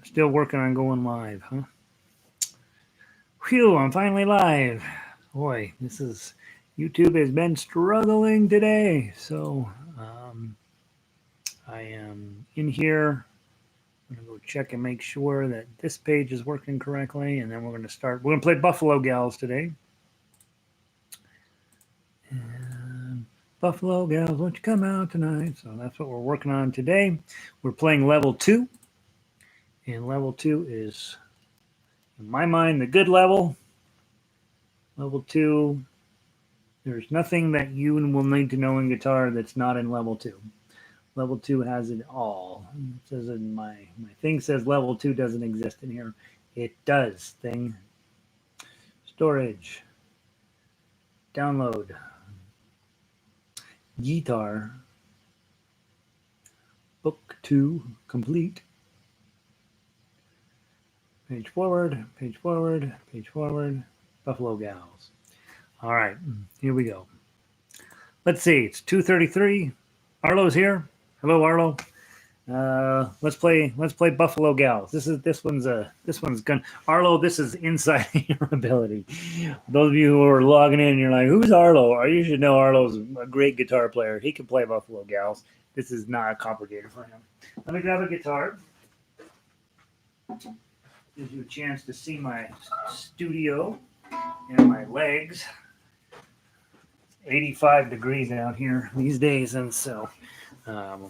Still working on going live, huh? Phew, I'm finally live. Boy, YouTube has been struggling today. So I am in here. I'm going to go check and make sure that this page is working correctly. And then we're going to start. We're going to play Buffalo Gals today. And Buffalo Gals, won't you come out tonight? So that's what we're working on today. We're playing level 2. And level 2 is, in my mind, the good level. Level 2, there's nothing that you will need to know in guitar that's not in level 2. Level 2 has it all. It says in my thing says level 2 doesn't exist in here. It does, thing. Storage. Download. Guitar. Book 2 complete. Page forward, page forward, page forward. Buffalo Gals. All right, here we go. Let's see, it's 2:33. Arlo's here. Hello, Arlo. Let's play Buffalo Gals. This one's gonna Arlo. This is inside your ability. Those of you who are logging in, you're like, who's Arlo? Or you should know Arlo's a great guitar player. He can play Buffalo Gals. This is not complicated for him. Let me grab a guitar. Gives you a chance to see my studio and my legs. 85 degrees out here these days, and so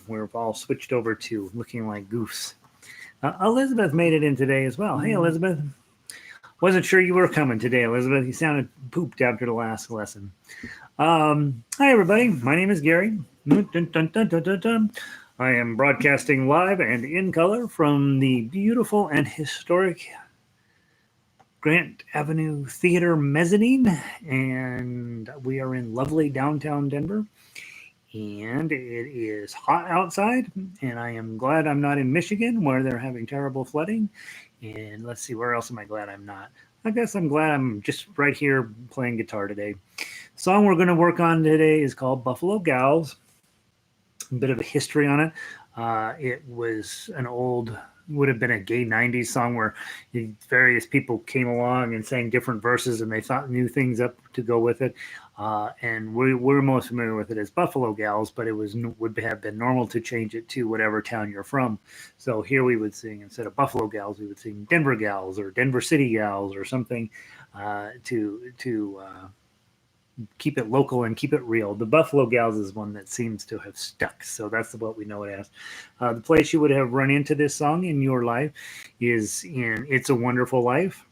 we're all switched over to looking like goofs. Elizabeth made it in today as well. Hey, Elizabeth. Wasn't sure you were coming today, Elizabeth. You sounded pooped after the last lesson. Hi, everybody. My name is Gary. I am broadcasting live and in color from the beautiful and historic Grant Avenue Theater mezzanine, and we are in lovely downtown Denver, and it is hot outside, and I am glad I'm not in Michigan where they're having terrible flooding. And let's see, where else am I glad I'm not? I guess I'm glad I'm just right here playing guitar today. The song we're going to work on today is called Buffalo Gals. A bit of a history on it. It was would have been a gay 90s song where various people came along and sang different verses, and they thought new things up to go with it. And we're most familiar with it as Buffalo Gals, but it would have been normal to change it to whatever town you're from. So here we would sing, instead of Buffalo Gals, we would sing Denver Gals or Denver City Gals or something to keep it local and keep it real. The Buffalo Gals is one that seems to have stuck, so that's what we know it as. The place you would have run into this song in your life is in It's a Wonderful Life,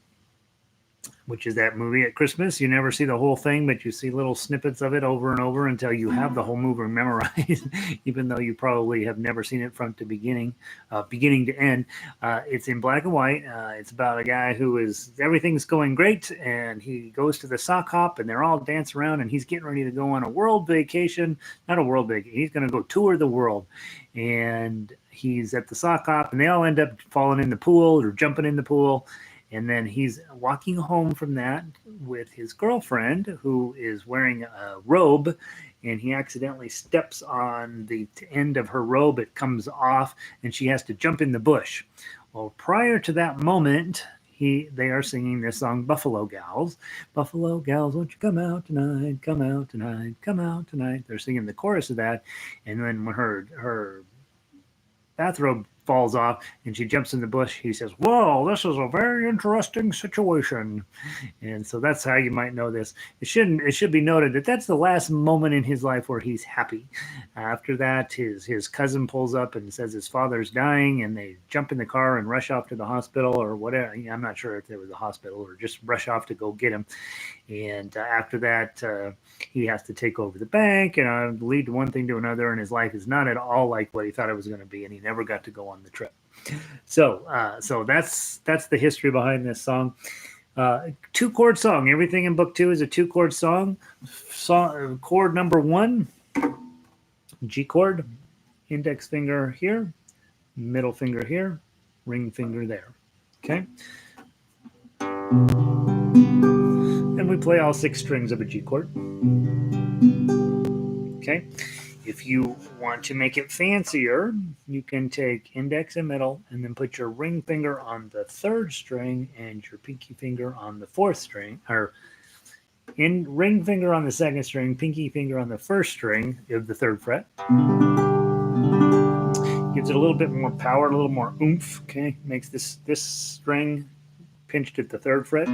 which is that movie at Christmas. You never see the whole thing, but you see little snippets of it over and over until you have the whole movie memorized, even though you probably have never seen it from beginning to end. It's in black and white. It's about a guy everything's going great, and he goes to the sock hop, and they're all dancing around, and he's getting ready to go on a world vacation. Not a world vacation. He's going to go tour the world, and he's at the sock hop, and they all end up falling in the pool or jumping in the pool. And then he's walking home from that with his girlfriend, who is wearing a robe, and he accidentally steps on the end of her robe. It comes off, and she has to jump in the bush. Well, prior to that moment, they are singing this song, Buffalo Gals. Buffalo Gals, won't you come out tonight, come out tonight, come out tonight. They're singing the chorus of that, and then when her bathrobe falls off and she jumps in the bush, he says, whoa, this is a very interesting situation. And so that's how you might know this. It should be noted that that's the last moment in his life where he's happy. After that, his cousin pulls up and says his father's dying, and they jump in the car and rush off to the hospital or whatever. I'm not sure if there was a hospital or just rush off to go get him. And after that, he has to take over the bank and lead one thing to another, and his life is not at all like what he thought it was going to be, and he never got to go on the trip. So that's the history behind this song. 2-chord song. Everything in book 2 is a 2-chord song. Chord number 1, G chord, index finger here, middle finger here, ring finger there. Okay. And we play all 6 strings of a G chord. Okay. If you want to make it fancier, you can take index and middle and then put your ring finger on the third string and your pinky finger on the fourth string, or ring finger on the second string, pinky finger on the first string of the third fret. Gives it a little bit more power, a little more oomph. Okay, makes this string pinched at the third fret.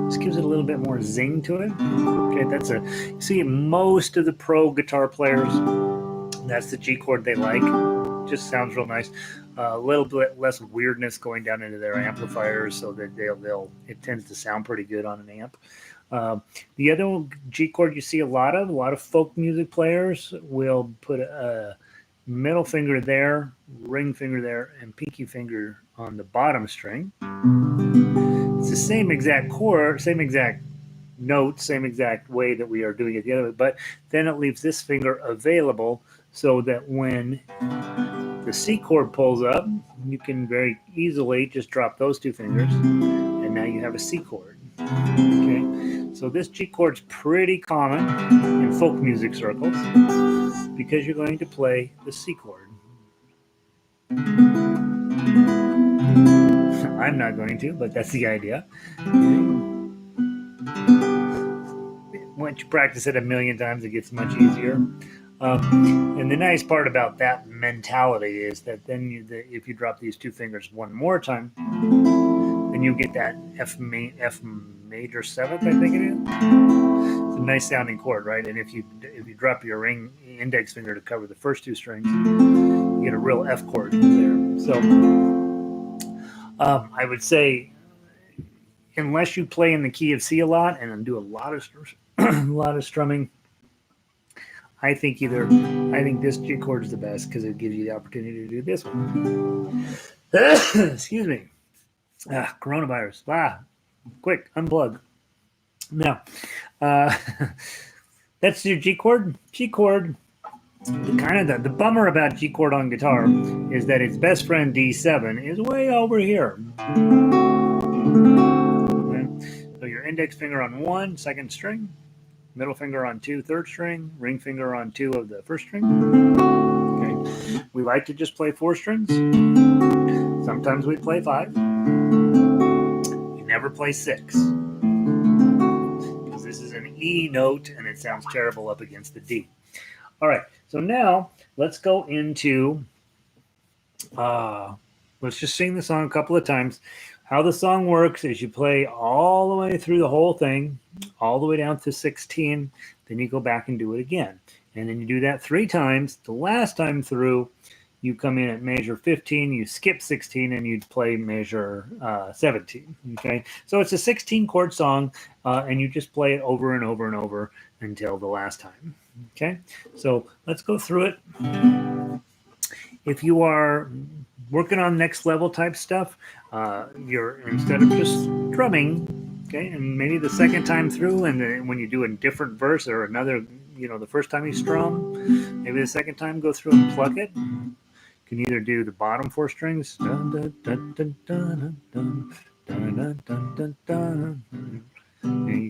Just gives it a little bit more zing to it. Okay, that's you see most of the pro guitar players, that's the G chord they like. Just sounds real nice. A little bit less weirdness going down into their amplifiers, so that it tends to sound pretty good on an amp. The other G chord you see a lot of folk music players will put a middle finger there, ring finger there, and pinky finger on the bottom string. It's the same exact chord, same exact note, same exact way that we are doing it the other way, but then it leaves this finger available so that when the C chord pulls up, you can very easily just drop those two fingers, and now you have a C chord. Okay, so this G chord's pretty common in folk music circles because you're going to play the C chord. I'm not going to, but that's the idea. Once you practice it a million times, it gets much easier. And the nice part about that mentality is that then if you drop these two fingers one more time, then you get that F major seventh, I think it is. It's a nice sounding chord, right? And if you drop your ring index finger to cover the first two strings, you get a real F chord there. So I would say, unless you play in the key of C a lot and do a lot of strumming, I think this G chord is the best because it gives you the opportunity to do this one. Excuse me. Coronavirus. Quick, unplug. Now, that's your G chord. G chord. The bummer about G chord on guitar is that its best friend D7 is way over here. Okay. So your index finger on 1, second string, middle finger on 2, third string, ring finger on 2 of the first string. Okay. We like to just play 4 strings. Sometimes we play 5. You never play 6. Because this is an E note and it sounds terrible up against the D. All right, so now let's go into, let's just sing the song a couple of times. How the song works is you play all the way through the whole thing, all the way down to 16, then you go back and do it again. And then you do that 3 times. The last time through, you come in at measure 15, you skip 16, and you play measure 17. Okay, so it's a 16 chord song, and you just play it over and over and over until the last time. Okay, so let's go through it. If you are working on next level type stuff, you're instead of just strumming, okay, and maybe the second time through, and then when you do a different verse or another, the first time you strum, maybe the second time go through and pluck it. You can either do the bottom 4 strings, and you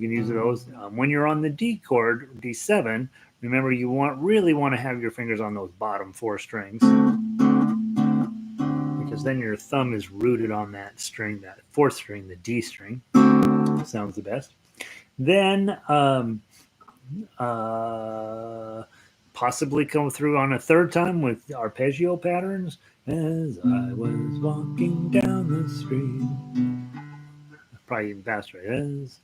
can use those when you're on the D chord, D7. Remember, you really want to have your fingers on those bottom 4 strings, because then your thumb is rooted on that string, that 4th string, the D string. Sounds the best. Then possibly come through on a 3rd time with arpeggio patterns. As I was walking down the street. Probably even faster. As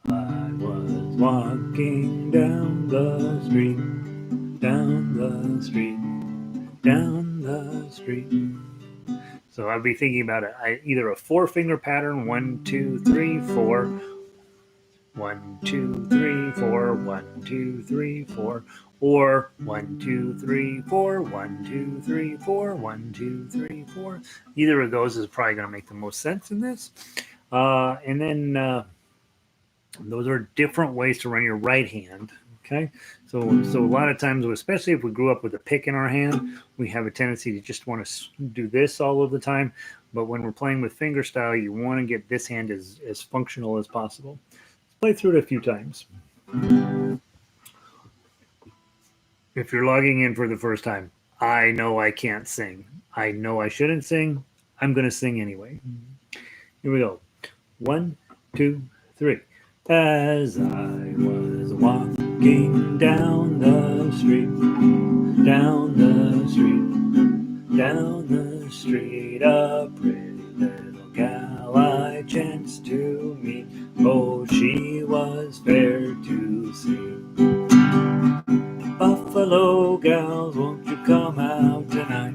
I was walking down the street, down the street, down the street. So I'd be thinking about either a 4-finger pattern, 1, 2, 3, 4, 1, 2, 3, 4, 1, 2, 3, 4, or 1, 2, 3, 4, 1, 2, 3, 4, 1, 2, 3, 4. Either of those is probably going to make the most sense in this. And then those are different ways to run your right hand. Okay, so a lot of times, especially if we grew up with a pick in our hand, we have a tendency to just want to do this all of the time. But when we're playing with fingerstyle, you want to get this hand as functional as possible. Let's play through it a few times. if you're logging in for the first time, I know I can't sing. I know I shouldn't sing. I'm going to sing anyway. Here we go. 1, 2, 3. As I was walking down the street, down the street, down the street, a pretty little gal I chanced to meet. Oh, she was fair to see. Buffalo gals, won't you come out tonight?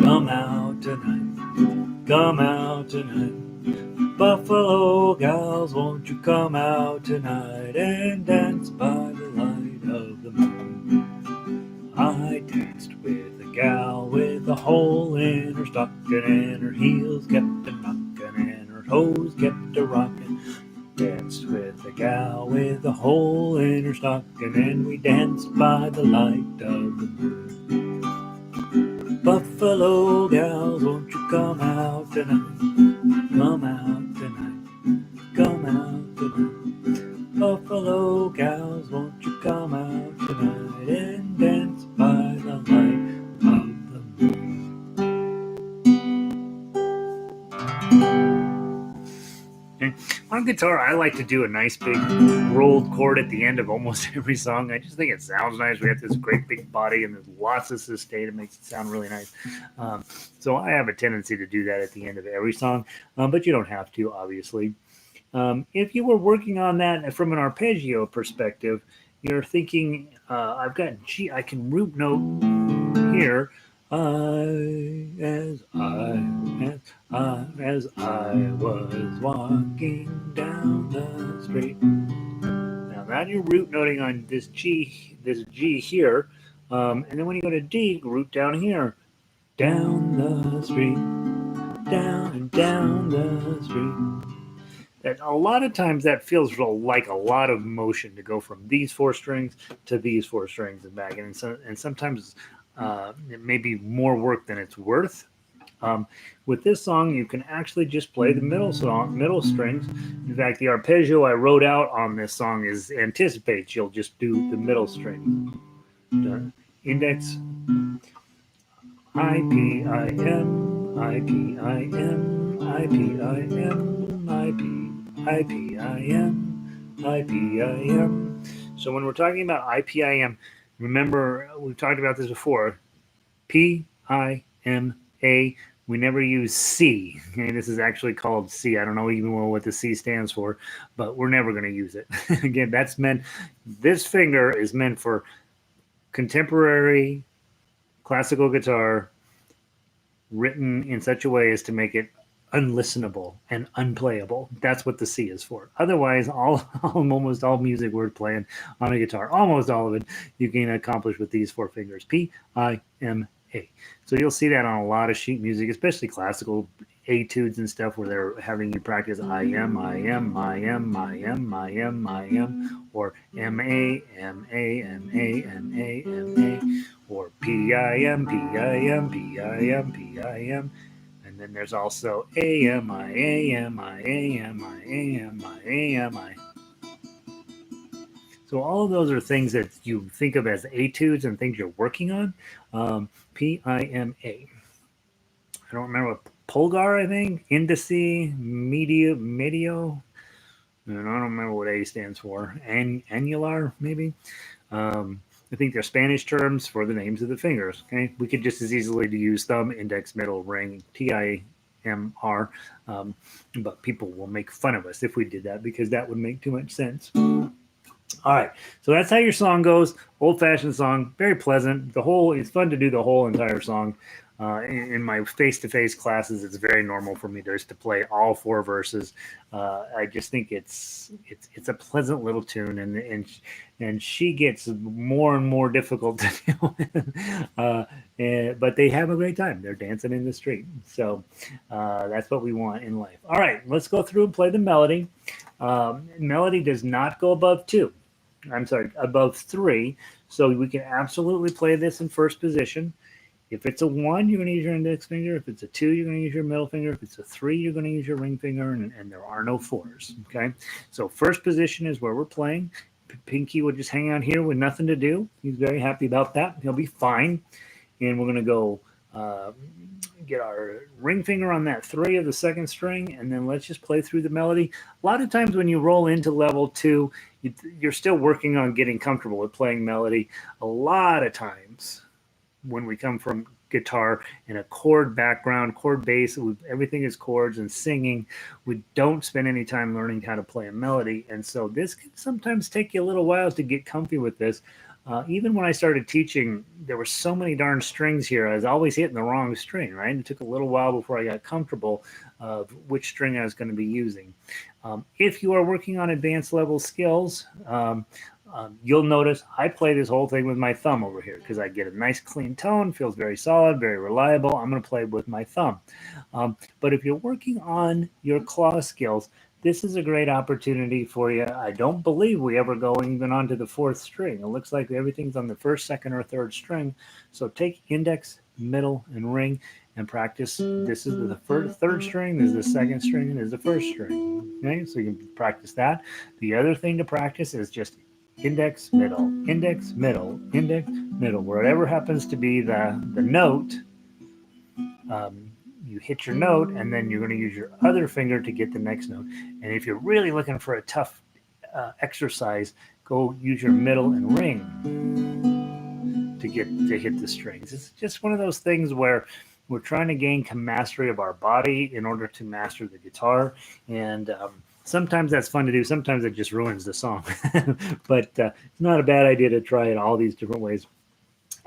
Come out tonight. Come out tonight. Buffalo gals, won't you come out tonight and dance by the light of the moon? I danced with a gal with a hole in her stocking, and her heels kept a knocking, and her toes kept a rocking. Danced with a gal with a hole in her stocking, and we danced by the light of the moon. Buffalo gals, won't you come out tonight? Come out tonight. Come out tonight. Buffalo gals, won't you come out tonight and dance by the light of the moon? Okay. On guitar, I like to do a nice big rolled chord at the end of almost every song. I just think it sounds nice. We have this great big body and there's lots of sustain. It makes it sound really nice. So I have a tendency to do that at the end of every song, but you don't have to, obviously. If you were working on that from an arpeggio perspective, you're thinking, I've got G, I can root note here. As I was walking down the street. Now that you're root noting on this G here, and then when you go to D, root down here, down the street, down and down the street. That a lot of times that feels like a lot of motion to go from these four strings to these four strings and back, and sometimes it may be more work than it's worth. With this song, you can actually just play the middle strings. In fact, the arpeggio I wrote out on this song is anticipates you'll just do the middle strings. Index, I P I M, I P I M, I P I M, I P I M, I P I M. So when we're talking about IPIM, remember we've talked about this before. PIMA. We never use C. Okay, this is actually called C. I don't know even what the C stands for, but we're never going to use it. Again, that's meant. This finger is meant for contemporary classical guitar, written in such a way as to make it unlistenable and unplayable. That's what the C is for. Otherwise, almost all music we're playing on a guitar, almost all of it, you can accomplish with these four fingers. PIMA. So you'll see that on a lot of sheet music, especially classical etudes and stuff where they're having you practice I am, or MA, or PIM. And then there's also AMI. So all of those are things that you think of as etudes and things you're working on. PIMA. I don't remember what Polgar, I think, Indice, Medio. I don't remember what A stands for. Annular, maybe. I think they're Spanish terms for the names of the fingers. Okay, we could just as easily use thumb, index, middle, ring, TIMR, but people will make fun of us if we did that because that would make too much sense. All right, so that's how your song goes. Old-fashioned song, very pleasant. It's fun to do the whole entire song. In my face-to-face classes, it's very normal for me just to play all four verses. I just think it's a pleasant little tune, and she gets more and more difficult to deal with. But they have a great time. They're dancing in the street, so that's what we want in life. All right, let's go through and play the melody. Melody does not go above 2. I'm sorry, above 3. So we can absolutely play this in first position. If it's a 1, you're going to use your index finger. If it's a 2, you're going to use your middle finger. If it's a 3, you're going to use your ring finger, and there are no 4s. Okay, so first position is where we're playing. Pinky will just hang out here with nothing to do. He's very happy about that. He'll be fine. And we're going to go get our ring finger on that 3 of the 2nd string, and then let's just play through the melody. A lot of times when you roll into level 2, you're still working on getting comfortable with playing melody. A lot of times when we come from guitar in a chord background, chord base, everything is chords and singing, we don't spend any time learning how to play a melody. And so this can sometimes take you a little while to get comfy with this. Even when I started teaching, there were so many darn strings here. I was always hitting the wrong string, right? It took a little while before I got comfortable of which string I was going to be using. If you are working on advanced level skills, you'll notice I play this whole thing with my thumb over here because I get a nice clean tone, feels very solid, very reliable. I'm going to play with my thumb. But if you're working on your claw skills, this is a great opportunity for you. I don't believe we ever go even onto the 4th string. It looks like everything's on the 1st, 2nd, or 3rd string. So take index, middle, and ring and practice. This is the 3rd string, this is the 2nd string, and this is the 1st string. Okay, so you can practice that. The other thing to practice is just index, middle, index, middle, index, middle. Wherever happens to be the note, you hit your note, and then you're going to use your other finger to get the next note. And if you're really looking for a tough exercise, go use your middle and ring to hit the strings. It's just one of those things where we're trying to gain mastery of our body in order to master the guitar. And sometimes that's fun to do. Sometimes it just ruins the song. But it's not a bad idea to try it all these different ways.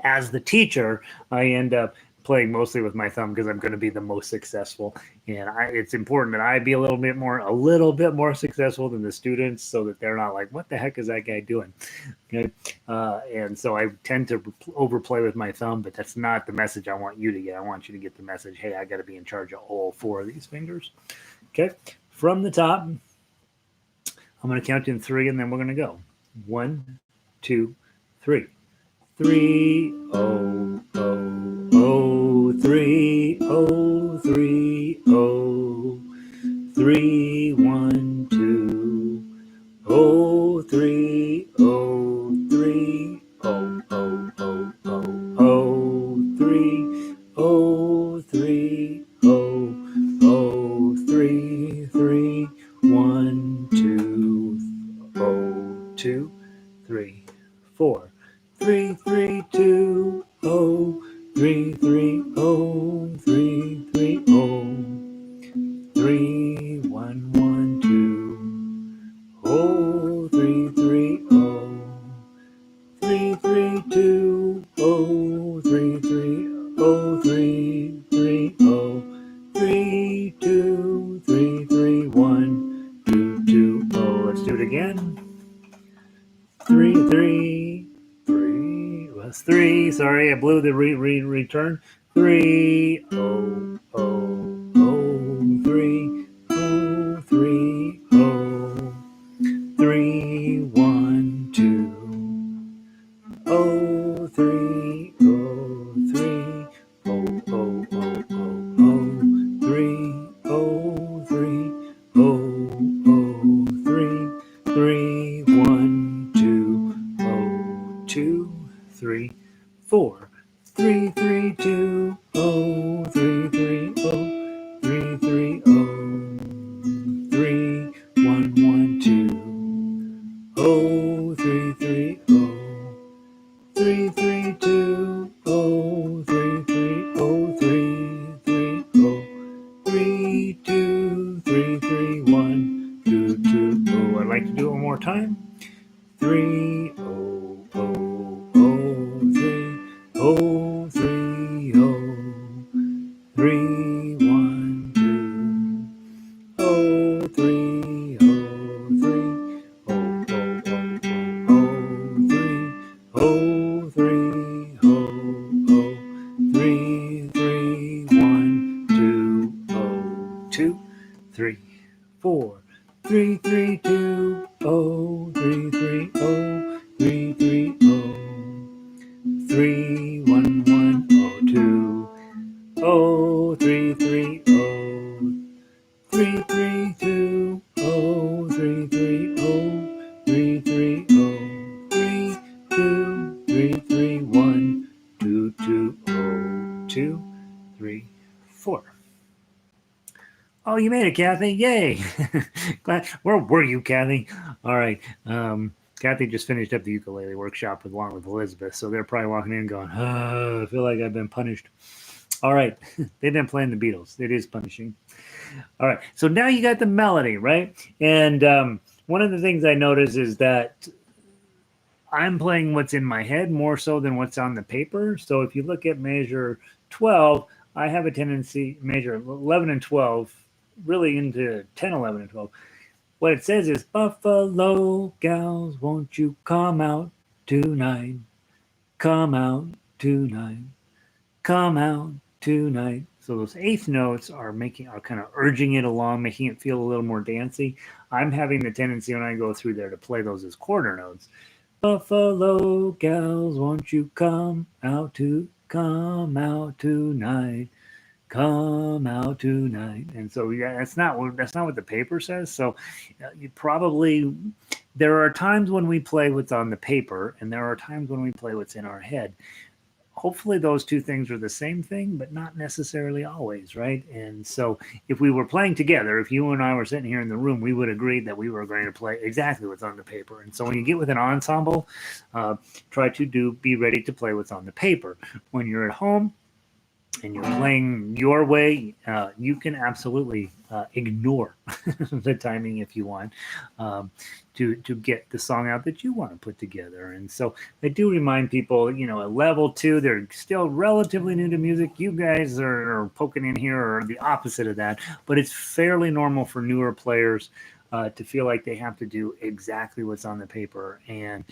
As the teacher, I end up playing mostly with my thumb because I'm going to be the most successful, and it's important that I be a little bit more successful than the students, so that they're not like, "What the heck is that guy doing?" Okay, and so I tend to overplay with my thumb, but that's not the message I want you to get. I want you to get the message: "Hey, I got to be in charge of all 4 of these fingers." Okay, from the top, I'm going to count in 3, and then we're going to go 1, 2, 3. 3 oh oh oh 3 oh 3 oh 3 1 2 oh 3 oh 3 oh oh oh oh oh 3 oh 3 oh oh 3 3 1 2 oh 2 3 4 3 3 2 0 3 3 0 3 3 0 3 1 1 2 0 3 3 0 3 3 2 0 3 3 0 3 3 0 3 2 3 3 1 2 2 0. Let's do it again. 3 3 3. Sorry, I blew the return. 3 0 0 0 3 0 3 0 3 1 2 0 3 0 3 0 0 0 0 3 0 3 0 0 3 3 1 2 0 2 3 4 3 3 2 0 3 3 0 3 3 0 3 1 1 2 0 3 3 0 3 3 2 0 3 3 0 3 3 0 3 2 3 3 1 2 2 0. I'd like to do it one more time. 3 0 0 0 3 0 3 0 3 1 2 0 3 0 3 0 0 0 0 3 0 3 0 3 3 1 2 0 2 3 4 3 3 2 0 3 3 0 3 3 0 3 1 1 0 2 0 3 3 0 3 3 2 0 3 3 0 3 3 0 you made it, Kathy. Yay. Glad. Where were you, Kathy? All right. Kathy just finished up the ukulele workshop along with Elizabeth, so they're probably walking in going, I feel like I've been punished. All right. They've been playing the Beatles. It is punishing. All right. So now you got the melody, right? And one of the things I notice is that I'm playing what's in my head more so than what's on the paper. So if you look at measure 12, I have a tendency, measure 11 and 12, really into 10, 11, and 12. What it says is, Buffalo gals, won't you come out tonight? Come out tonight. Come out tonight. So those eighth notes are kind of urging it along, making it feel a little more dancey. I'm having the tendency when I go through there to play those as quarter notes. Buffalo gals, won't you come out tonight? Come out tonight. And so yeah, that's not what the paper says. So you probably there are times when we play what's on the paper, and there are times when we play what's in our head. Hopefully those two things are the same thing, but not necessarily always, right? And so if we were playing together, if you and I were sitting here in the room, we would agree that we were going to play exactly what's on the paper. And so when you get with an ensemble, try to be ready to play what's on the paper. When you're at home and you're playing your way, you can absolutely ignore the timing if you want, to get the song out that you want to put together. And so I do remind people, at level 2, they're still relatively new to music. You guys are poking in here or the opposite of that, but it's fairly normal for newer players to feel like they have to do exactly what's on the paper. And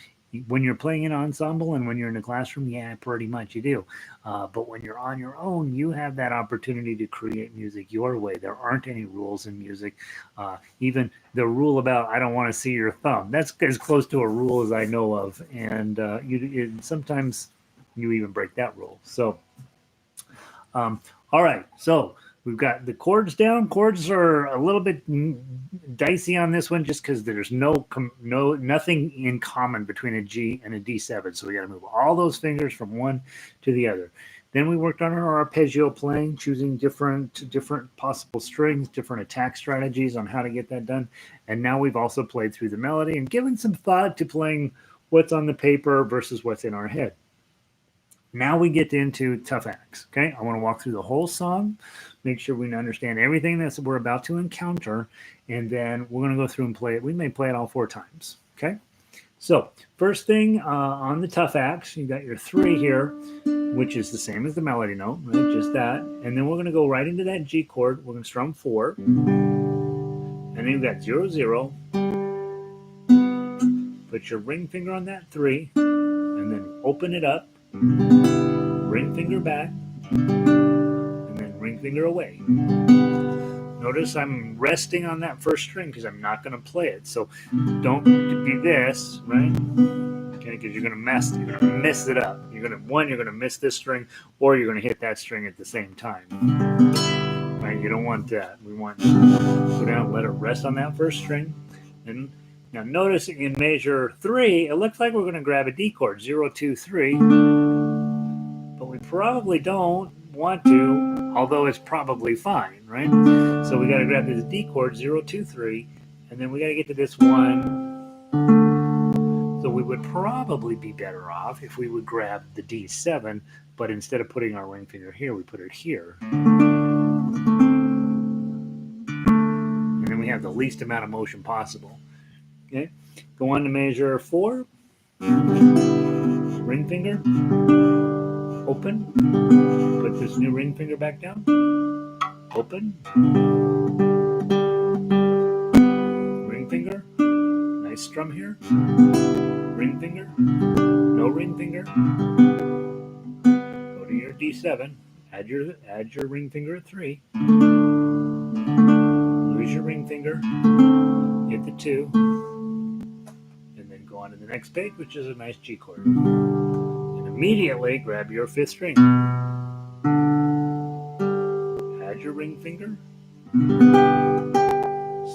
when you're playing an ensemble and when you're in a classroom, yeah, pretty much you do. But when you're on your own, you have that opportunity to create music your way. There aren't any rules in music. Even the rule about I don't want to see your thumb, that's as close to a rule as I know of. And sometimes you even break that rule. So, all right. So we've got the chords down. Chords are a little bit dicey on this one just because there's nothing in common between a G and a D7. So we got to move all those fingers from one to the other. Then we worked on our arpeggio playing, choosing different possible strings, different attack strategies on how to get that done. And now we've also played through the melody and given some thought to playing what's on the paper versus what's in our head. Now we get into tough acts. Okay, I want to walk through the whole song, make sure we understand everything that we're about to encounter, and then we're going to go through and play it. We may play it all 4 times. Okay, so first thing on the tough acts, you got your 3 here, which is the same as the melody note, right? Just that, and then we're going to go right into that G chord. We're going to strum 4, and then you've got 0 0. Put your ring finger on that 3, and then open it up. Ring finger back, and then ring finger away. Notice I'm resting on that first string because I'm not going to play it. So don't be this, right? Okay, because you're going to mess it up. You're going to miss this string, or you're going to hit that string at the same time. Right? You don't want that. We want to go down, let it rest on that first string, and now notice in measure 3, it looks like we're going to grab a D chord, 0 2 3. But we probably don't want to, although it's probably fine, right? So we got to grab this D chord, 0 2 3, and then we got to get to this 1. So we would probably be better off if we would grab the D7, but instead of putting our ring finger here, we put it here. And then we have the least amount of motion possible. Okay, go on to measure 4. Ring finger. Open. Put this new ring finger back down. Open. Ring finger. Nice strum here. Ring finger. No ring finger. Go to your D7. Add your ring finger at 3. Lose your ring finger. Hit the 2. And then go on to the next page, which is a nice G chord. And immediately grab your 5th string. Add your ring finger.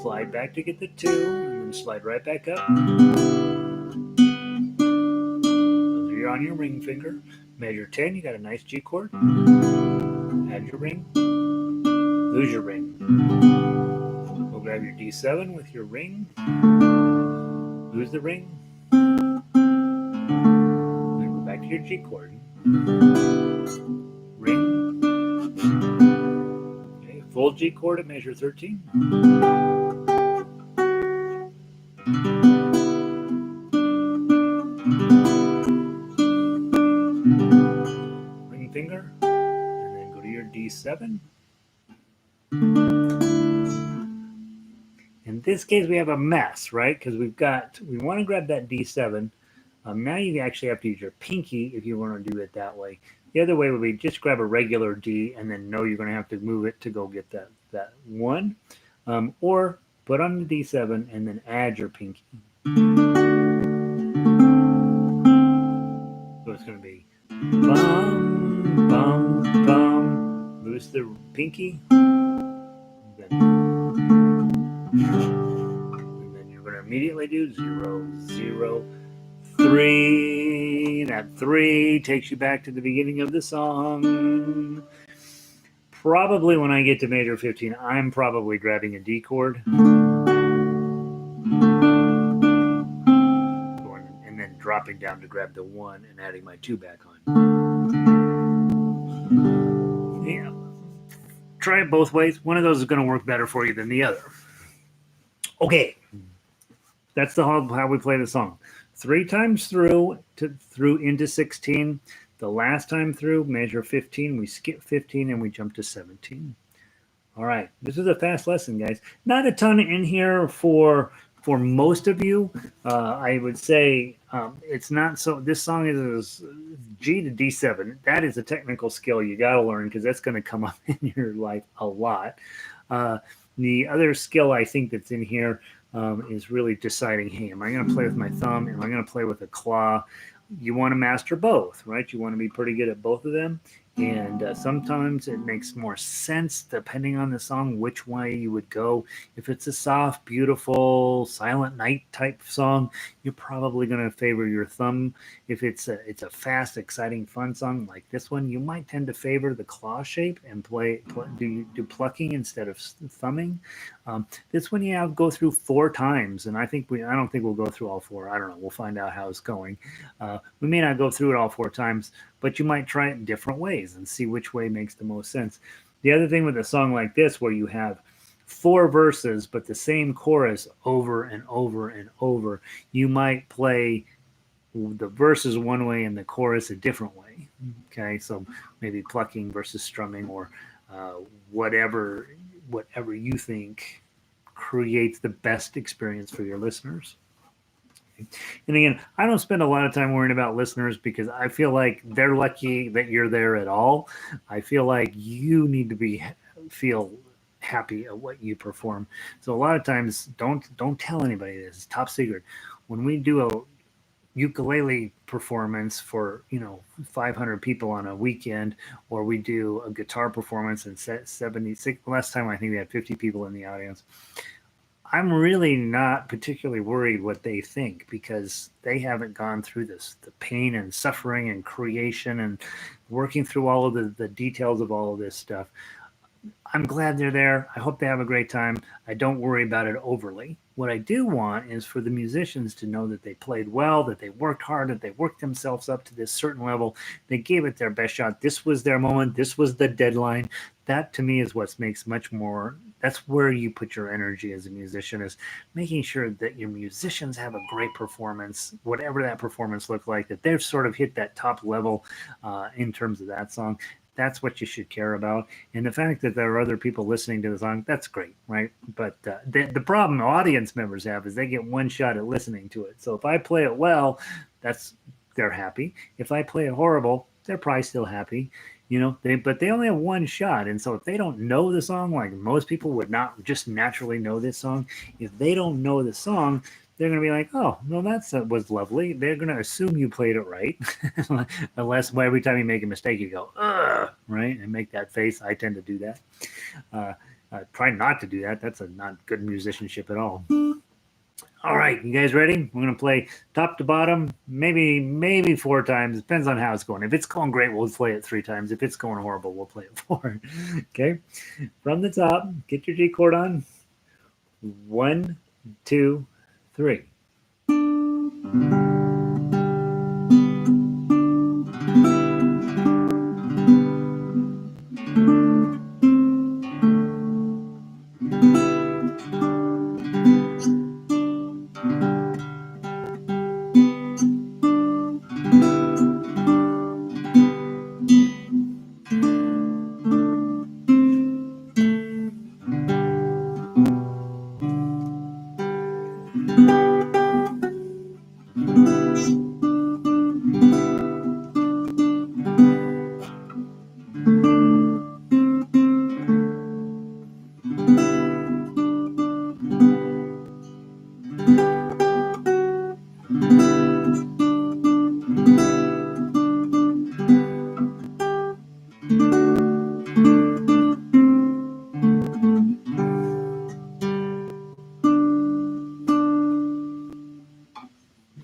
Slide back to get the 2, and then slide right back up. So you're on your ring finger. Measure 10, you got a nice G chord. Add your ring. Lose your ring. grab your D7 with your ring, lose the ring, then go back to your G chord, ring, okay, full G chord at measure 13, ring finger, and then go to your D7. In this case, we have a mess, right? Because we want to grab that D7. Now you actually have to use your pinky if you want to do it that way. The other way would be just grab a regular D and then know you're going to have to move it to go get that one. Or put on the D7 and then add your pinky. So it's going to be bum, bum, bum. Loose the pinky. And then you're going to immediately do 0, 0, 3. That 3 takes you back to the beginning of the song. Probably when I get to major 15, I'm probably grabbing a D chord. And then dropping down to grab the 1 and adding my 2 back on. Yeah. Try it both ways. One of those is going to work better for you than the other. Okay. That's how we play the song. 3 times through into 16. The last time through, measure 15, we skip 15 and we jump to 17. All right, this is a fast lesson, guys. Not a ton in here for most of you. I would say it's not so. This song is G to D7. That is a technical skill you got to learn because that's going to come up in your life a lot. The other skill I think that's in here is really deciding, hey, am I going to play with my thumb? Am I going to play with a claw? You want to master both, right? You want to be pretty good at both of them. And sometimes it makes more sense, depending on the song, which way you would go. If it's a soft, beautiful, silent night type song, you're probably going to favor your thumb. If it's a fast, exciting, fun song like this one, you might tend to favor the claw shape and do plucking instead of thumbing. This one you have go through 4 times, and I don't think we'll go through all 4. I don't know. We'll find out how it's going. We may not go through it all 4 times, but you might try it in different ways and see which way makes the most sense. The other thing with a song like this, where you have 4 verses but the same chorus over and over and over, you might play the verses one way and the chorus a different way. Okay, so maybe plucking versus strumming, or whatever you think creates the best experience for your listeners. And again, I don't spend a lot of time worrying about listeners because I feel like they're lucky that you're there at all. I feel like you need to feel happy at what you perform. So a lot of times, don't tell anybody this. It's top secret. When we do a ukulele performance for 500 people on a weekend, or we do a guitar performance and 76, last time I think we had 50 people in the audience, I'm really not particularly worried what they think, because they haven't gone through the pain and suffering and creation and working through all of the details of all of this stuff. I'm glad they're there. I hope they have a great time. I don't worry about it overly. What I do want is for the musicians to know that they played well, that they worked hard, that they worked themselves up to this certain level. They gave it their best shot. This was their moment. This was the deadline. That to me is what makes much more. That's where you put your energy as a musician, is making sure that your musicians have a great performance, whatever that performance looked like, that they've sort of hit that top level in terms of that song. That's what you should care about. And the fact that there are other people listening to the song, that's great, right? But the problem audience members have is they get one shot at listening to it. So if I play it well, they're happy. If I play it horrible, they're probably still happy. But they only have one shot. And so if they don't know the song, like most people would not just naturally know this song, if they don't know the song, they're going to be like, oh, no, that was lovely. They're going to assume you played it right. Unless every time you make a mistake, you go, ugh, right? And make that face. I tend to do that. Try not to do that. That's not good musicianship at all. All right, you guys ready? We're going to play top to bottom, maybe 4 times. Depends on how it's going. If it's going great, we'll play it 3 times. If it's going horrible, we'll play it 4. Okay? From the top, get your G chord on. 1, 2, 3.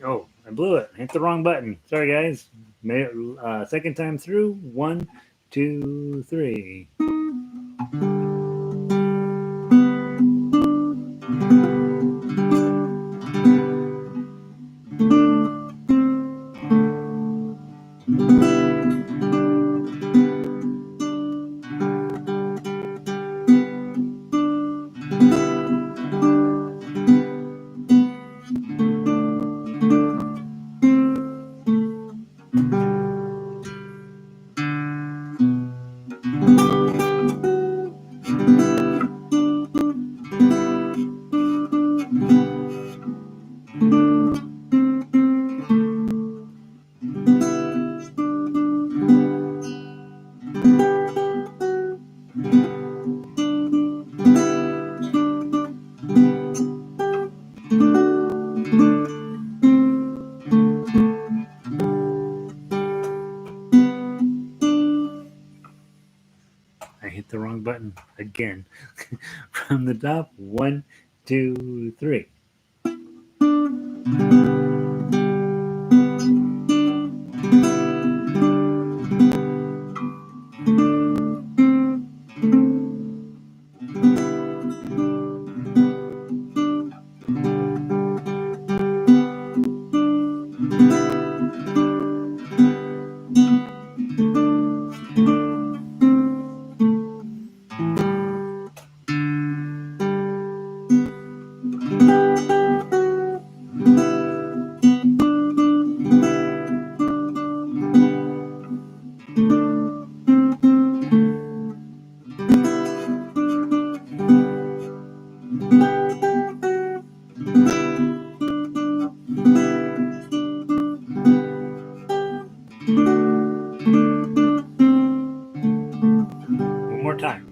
Oh, I blew it. Hit the wrong button. Sorry, guys. Second time through. 1, 2, 3. I hit the wrong button again. From the top. 1, 2, 3. One more time.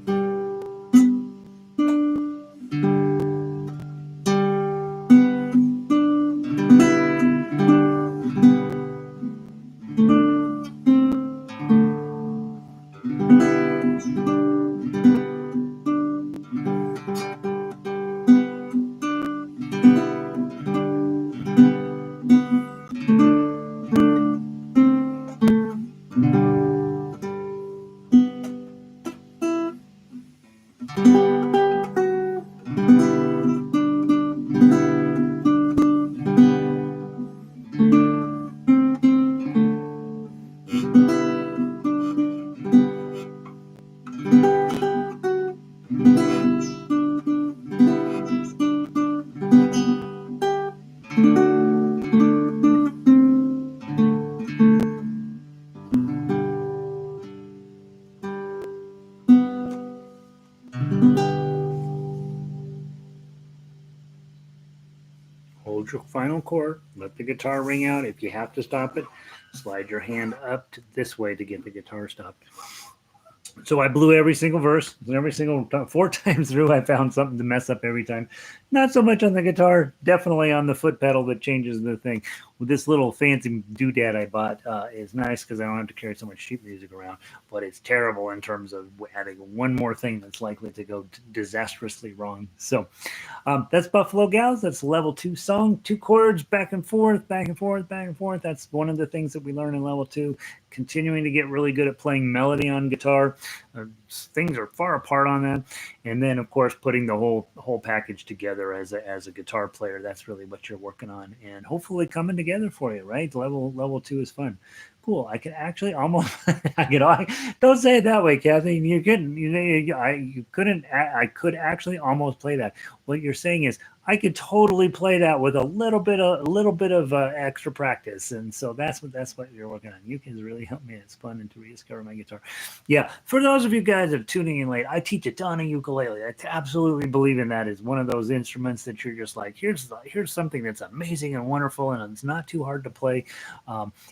Hold your final chord. Let the guitar ring out. If you have to stop it, slide your hand up to this way to get the guitar stopped. So I blew every single verse, every single time, 4 times through. I found something to mess up every time. Not so much on the guitar, definitely on the foot pedal that changes the thing. With this little fancy doodad I bought is nice because I don't have to carry so much sheet music around, but it's terrible in terms of adding one more thing that's likely to go disastrously wrong. So that's Buffalo Gals. That's level 2 song, 2 chords, back and forth, back and forth, back and forth. That's one of the things that we learn in level 2. Continuing to get really good at playing melody on guitar. Things are far apart on that. And then, of course, putting the whole package together together as a guitar player. That's really what you're working on, and hopefully coming together for you, right? Level two is fun. Cool. I could actually almost, don't say it that way, Kathy. You couldn't, you couldn't, I could actually almost play that. What you're saying is, I could totally play that with a little bit of extra practice, and so that's what you're working on. You can really help me. It's fun and to rediscover my guitar. Yeah, for those of you guys that are tuning in late, I teach a ton of ukulele. I absolutely believe in that. Is one of those instruments that you're just like, here's something that's amazing and wonderful, and it's not too hard to play.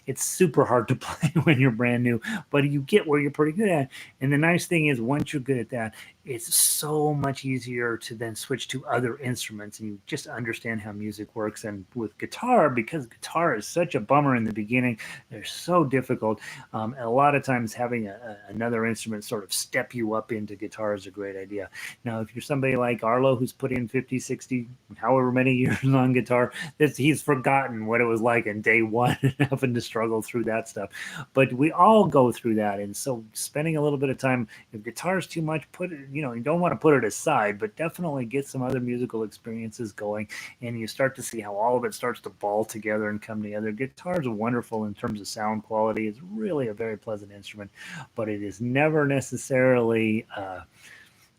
It's super hard to play when you're brand new, but you get where you're pretty good at. And the nice thing is, once you're good at that, it's so much easier to then switch to other instruments, and you just understand how music works. And with guitar, because guitar is such a bummer in the beginning, they're so difficult. And a lot of times having another instrument sort of step you up into guitar is a great idea. Now, if you're somebody like Arlo, who's put in 50, 60, however many years on guitar, he's forgotten what it was like in day one having to struggle through that stuff. But we all go through that. And so spending a little bit of time, if guitar is too much, put it, you don't want to put it aside, but definitely get some other musical experiences going, and you start to see how all of it starts to ball together and come together. Guitar is wonderful in terms of sound quality. It's really a very pleasant instrument, but it is never necessarily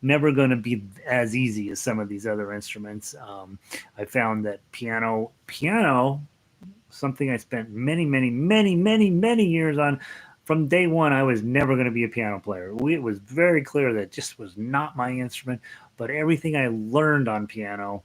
never going to be as easy as some of these other instruments. I found that piano, something I spent many years on. From day one, I was never going to be a piano player. It was very clear that just was not my instrument. But everything I learned on piano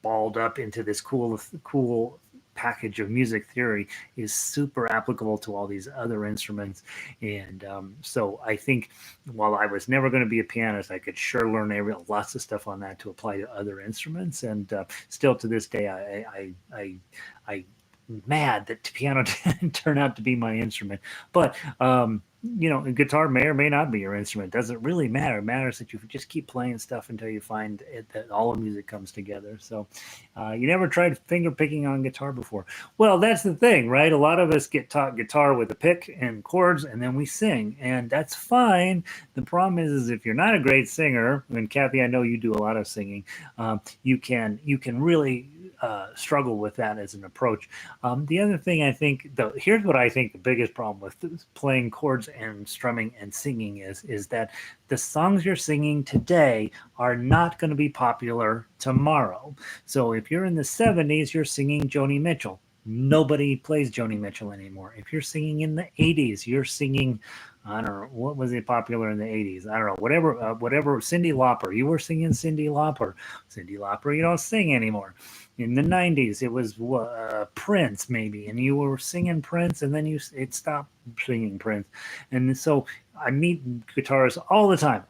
balled up into this cool package of music theory is super applicable to all these other instruments. And so I think while I was never going to be a pianist, I could sure learn lots of stuff on that to apply to other instruments. And still to this day, I mad that piano didn't turn out to be my instrument. But guitar may or may not be your instrument. Doesn't really matter. It matters that you just keep playing stuff until you find that all the music comes together. So you never tried finger picking on guitar before. Well, that's the thing, right? A lot of us get taught guitar with a pick and chords, and then we sing, and that's fine. The problem is if you're not a great singer, and Kathy, I know you do a lot of singing, you can really struggle with that as an approach. The other thing I think, here's what I think the biggest problem with playing chords and strumming and singing is that the songs you're singing today are not going to be popular tomorrow. So if you're in the 70s, you're singing Joni Mitchell. Nobody plays Joni Mitchell anymore. If you're singing in the 80s, you're singing, I don't know, what was it popular in the 80s? I don't know, whatever, Cyndi Lauper. You were singing Cyndi Lauper. Cyndi Lauper, you don't sing anymore. In the 90s, it was Prince, maybe, and you were singing Prince, and then it stopped singing Prince. And so I meet guitarists all the time.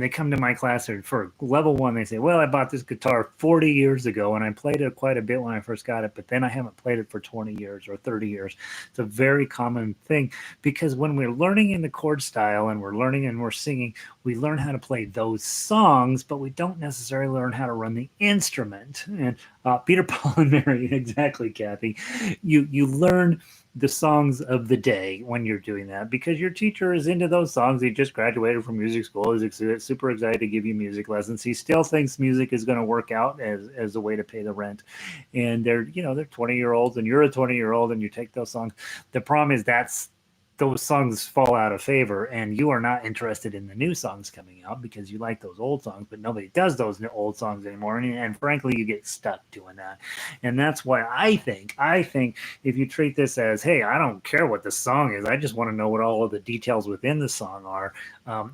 They come to my class for level one. They say, well, I bought this guitar 40 years ago, and I played it quite a bit when I first got it, but then I haven't played it for 20 years or 30 years. It's a very common thing, because when we're learning in the chord style and we're learning and we're singing, we learn how to play those songs, but we don't necessarily learn how to run the instrument. And Peter, Paul, and Mary, exactly, Kathy. You learn the songs of the day when you're doing that, because your teacher is into those songs. He just graduated from music school. He's super excited to give you music lessons. He still thinks music is going to work out as a way to pay the rent. And they're 20-year-olds, and you're a 20-year-old, and you take those songs. The problem is those songs fall out of favor, and you are not interested in the new songs coming out because you like those old songs, but nobody does those old songs anymore. And frankly, you get stuck doing that. And that's why I think if you treat this as, hey, I don't care what the song is, I just want to know what all of the details within the song are,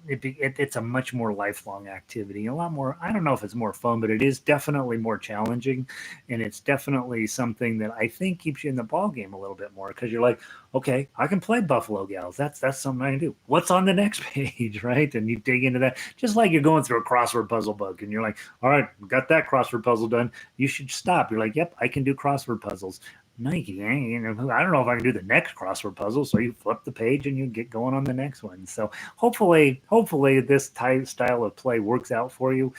it's a much more lifelong activity, a lot more, I don't know if it's more fun, but it is definitely more challenging. And it's definitely something that I think keeps you in the ball game a little bit more, because you're like, okay, I can play Buffalo Gals. That's something I can do. What's on the next page, right? And you dig into that, just like you're going through a crossword puzzle book, and you're like, all right, got that crossword puzzle done. You should stop. You're like, yep, I can do crossword puzzles. Nike, I don't know if I can do the next crossword puzzle. So you flip the page and you get going on the next one. So hopefully this style of play works out for you.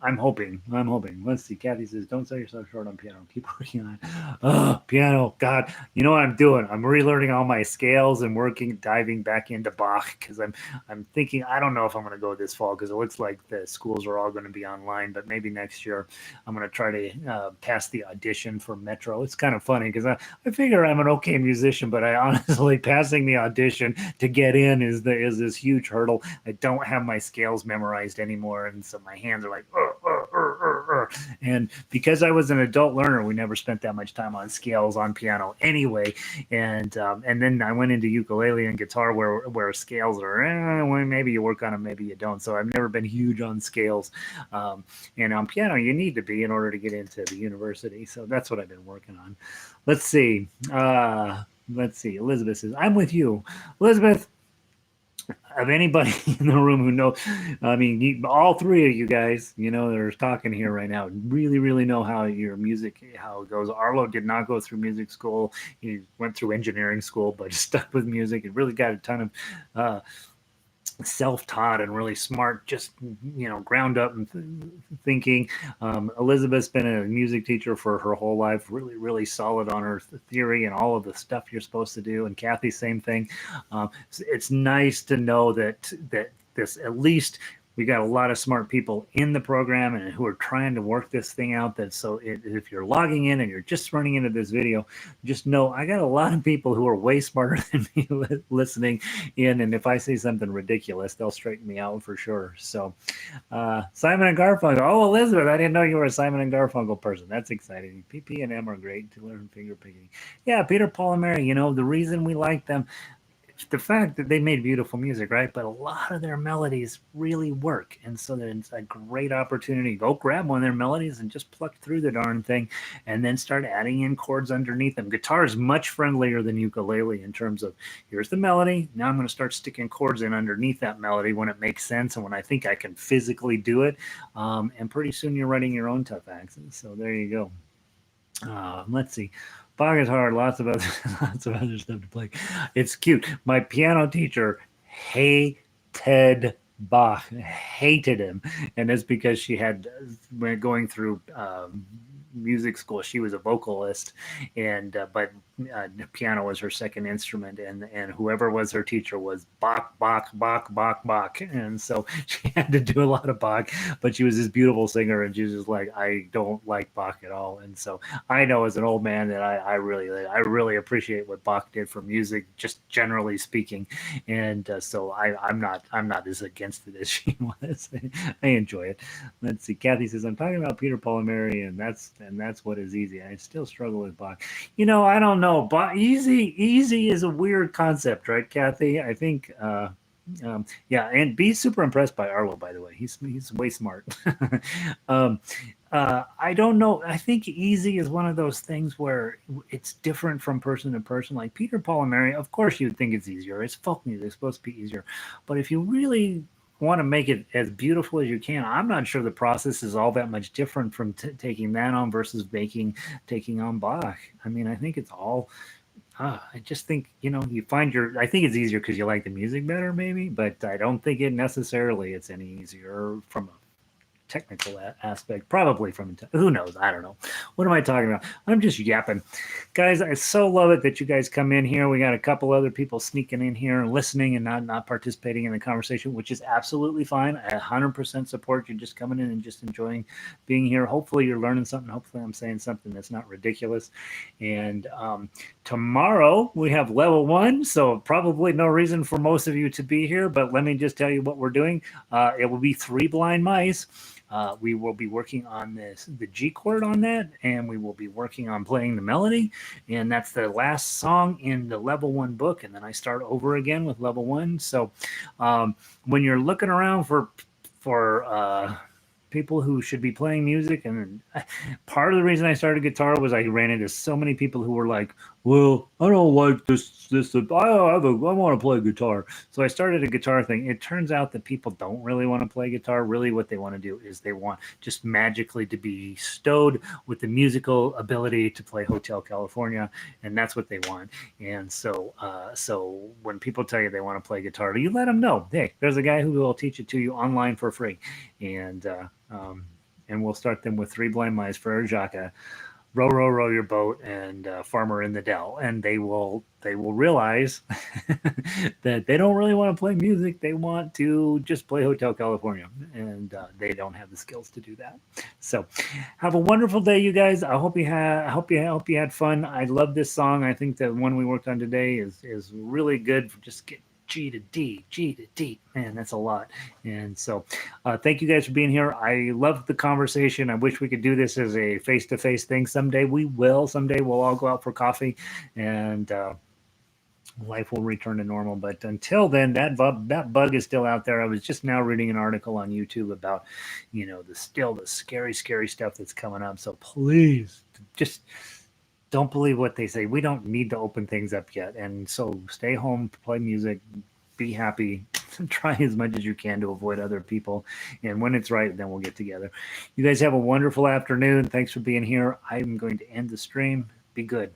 I'm hoping. I'm hoping. Let's see. Kathy says, "Don't sell yourself short on piano. Keep working on it." Oh, piano. God, you know what I'm doing? I'm relearning all my scales and diving back into Bach because I'm thinking I don't know if I'm going to go this fall because it looks like the schools are all going to be online. But maybe next year I'm going to try to pass the audition for Metro. It's kind of funny because I figure I'm an okay musician, but I honestly passing the audition to get in is this huge hurdle. I don't have my scales memorized anymore, and so my hands are like, and because I was an adult learner, we never spent that much time on scales on piano anyway. And then I went into ukulele and guitar where scales are well, maybe you work on them, maybe you don't. So I've never been huge on scales, and on piano you need to be in order to get into the university. So that's what I've been working on. Let's see. Let's see. Elizabeth says, "I'm with you, Elizabeth." Of anybody in the room who knows, I mean, all three of you guys, that are talking here right now, really know how your music, how it goes. Arlo did not go through music school. He went through engineering school, but stuck with music. He really got a ton of self-taught and really smart, just ground up and thinking. Elizabeth's been a music teacher for her whole life, really solid on her theory and all of the stuff you're supposed to do. And Kathy, same thing. It's nice to know that this, at least we got a lot of smart people in the program and who are trying to work this thing out. That so if you're logging in and you're just running into this video, just know I got a lot of people who are way smarter than me listening in. And if I say something ridiculous, they'll straighten me out for sure. So Simon and Garfunkel. Oh, Elizabeth, I didn't know you were a Simon and Garfunkel person. That's exciting. PP and M are great to learn finger picking. Yeah, Peter, Paul, and Mary. The reason we like them, the fact that they made beautiful music, right? But a lot of their melodies really work. And so it's a great opportunity. Go grab one of their melodies and just pluck through the darn thing and then start adding in chords underneath them. Guitar is much friendlier than ukulele in terms of here's the melody. Now I'm going to start sticking chords in underneath that melody when it makes sense and when I think I can physically do it. And pretty soon you're writing your own tough axes. So there you go. Let's see. Bach is hard. Lots of other stuff to play. It's cute. My piano teacher hated Bach, hated him, and it's because she had when going through music school. She was a vocalist, and but piano was her second instrument, and whoever was her teacher was Bach, and so she had to do a lot of Bach. But she was this beautiful singer, and she was just like, I don't like Bach at all. And so I know as an old man that I really appreciate what Bach did for music, just generally speaking. And so I'm not as against it as she was. I enjoy it. Let's see. Kathy says, I'm talking about Peter, Paul, and Mary, and that's what is easy. I still struggle with Bach. I don't know. Bach, easy is a weird concept, right, Kathy? I think. Yeah, and be super impressed by Arlo, by the way. He's way smart. I don't know. I think easy is one of those things where it's different from person to person. Like Peter, Paul, and Mary, of course you'd think it's easier. It's folk music. It's supposed to be easier. But if you really want to make it as beautiful as you can, I'm not sure the process is all that much different from taking that on versus taking on Bach. I mean, I think it's all I just think, you find I think it's easier because you like the music better, maybe, but I don't think it's any easier from a technical aspect, probably from who knows, I don't know. What am I talking about? I'm just yapping, guys. I so love it that you guys come in here. We got a couple other people sneaking in here and listening and not participating in the conversation, which is absolutely fine. I 100% support you just coming in and just enjoying being here. Hopefully you're learning something. Hopefully I'm saying something that's not ridiculous. And tomorrow we have level 1, so probably no reason for most of you to be here, but let me just tell you what we're doing. It will be 3 blind mice. We will be working on the G chord on that, and we will be working on playing the melody, and that's the last song in the level 1 book, and then I start over again with level 1. So when you're looking around for people who should be playing music, and part of the reason I started guitar was I ran into so many people who were like, well, I don't like this. I want to play guitar. So I started a guitar thing. It turns out that people don't really want to play guitar. Really what they want to do is they want just magically to be stowed with the musical ability to play Hotel California, and that's what they want. And so when people tell you they want to play guitar, you let them know, hey, there's a guy who will teach it to you online for free. And and we'll start them with Three Blind Mice for Jaka, row, row, row your boat, and Farmer in the Dell, and they will realize that they don't really want to play music. They want to just play Hotel California, and they don't have the skills to do that. So, have a wonderful day, you guys. I hope you had fun. I love this song. I think the one we worked on today is really good for just get G to D, G to D. Man, that's a lot. And so, thank you guys for being here. I love the conversation. I wish we could do this as a face-to-face thing. Someday we will. Someday we'll all go out for coffee, and life will return to normal. But until then, that bug is still out there. I was just now reading an article on YouTube about, the scary, scary stuff that's coming up. So please, just don't believe what they say. We don't need to open things up yet. And so stay home, play music, be happy, try as much as you can to avoid other people. And when it's right, then we'll get together. You guys have a wonderful afternoon. Thanks for being here. I'm going to end the stream. Be good.